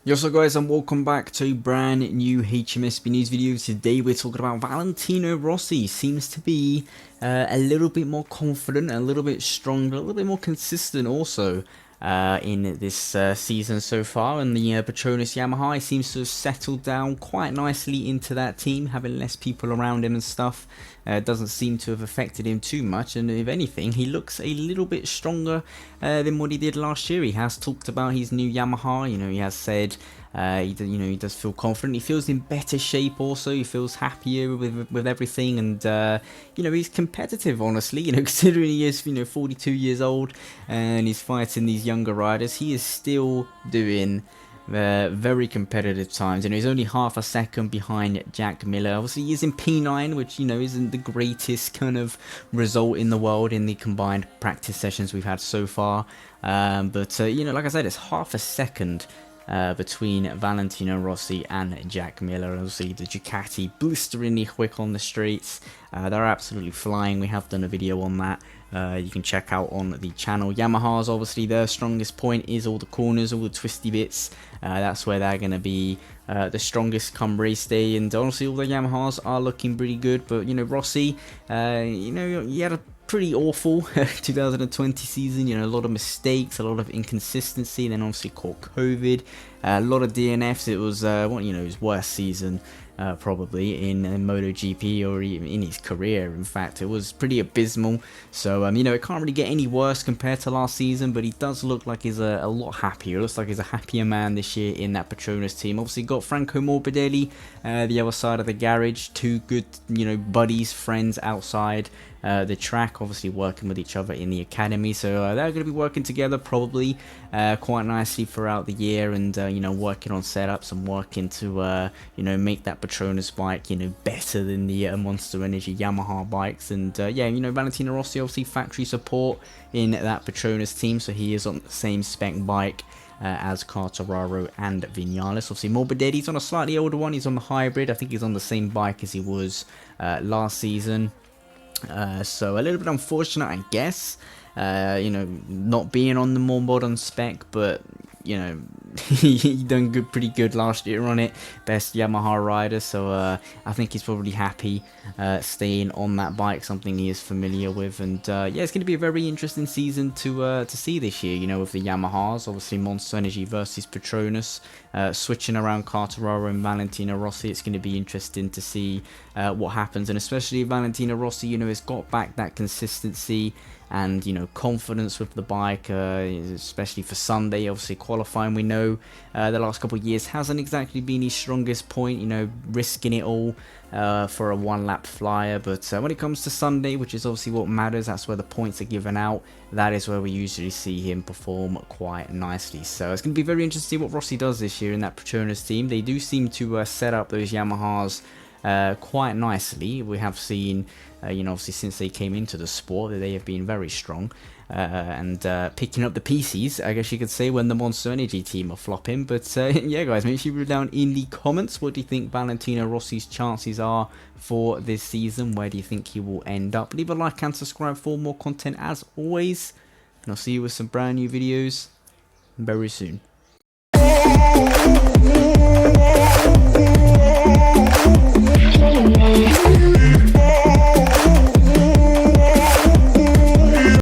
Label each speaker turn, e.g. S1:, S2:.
S1: Yo, so guys, and welcome back to a brand new HMSB news video. Today we're talking about Valentino Rossi. Seems to be a little bit more confident, a little bit stronger, a little bit more consistent also in this season so far. And the Petronas Yamaha seems to have settled down quite nicely into that team, having less people around him and stuff. Doesn't seem to have affected him too much, and if anything, he looks a little bit stronger than what he did last year. He has talked about his new Yamaha. He has said he does feel confident. He feels in better shape also. He feels happier with everything, and he's competitive, honestly. Considering he is 42 years old and he's fighting these younger riders, he is still doing very competitive times. He's only half a second behind Jack Miller. Obviously, he's in P9, which isn't the greatest kind of result in the world in the combined practice sessions we've had so far. But like I said, it's half a second between Valentino Rossi and Jack Miller. Obviously, the Ducati blisteringly quick on the streets. They're absolutely flying. We have done a video on that. You can check out on the channel. Yamaha's obviously their strongest point is all the corners, all the twisty bits. That's where they're going to be the strongest come race day. And honestly, all the Yamahas are looking pretty good. But Rossi, he had a pretty awful 2020 season. A lot of mistakes, a lot of inconsistency. Then obviously caught COVID, a lot of DNFs. It was his worst season probably in MotoGP or even in his career. In fact, it was pretty abysmal. So it can't really get any worse compared to last season, but he does look like he's a lot happier. It looks like he's a happier man this year in that Petronas team. Obviously got Franco Morbidelli, the other side of the garage, two good buddies, friends outside the track, obviously working with each other in the academy. So they're going to be working together probably quite nicely throughout the year, and working on setups and working to make that Petronas bike better than the Monster Energy Yamaha bikes. And Valentino Rossi obviously factory support in that Petronas team, so he is on the same spec bike as Quartararo and Vinales. Obviously Morbidelli's on a slightly older one. He's on the hybrid. I think he's on the same bike as he was last season. So a little bit unfortunate, I guess, not being on the more modern spec, but he done pretty good last year on it, best Yamaha rider. So I think he's probably happy staying on that bike, something he is familiar with. And it's going to be a very interesting season to see this year. With the Yamahas, obviously Monster Energy versus Petronas, switching around Quartararo and Valentino Rossi. It's going to be interesting to see what happens, and especially Valentino Rossi, has got back that consistency and confidence with the bike, especially for Sunday. Obviously qualifying, we know the last couple of years hasn't exactly been his strongest point, risking it all for a one lap flyer. But when it comes to Sunday, which is obviously what matters, that's where the points are given out. That is where we usually see him perform quite nicely. So it's going to be very interesting to see what Rossi does this year in that Petronas team. They do seem to set up those Yamahas quite nicely. We have seen obviously since they came into the sport that they have been very strong and picking up the pieces, I guess you could say, when the Monster Energy team are flopping. But yeah guys, make sure you put down in the comments, what do you think Valentino Rossi's chances are for this season? Where do you think he will end up? Leave a like and subscribe for more content as always, and I'll see you with some brand new videos very soon.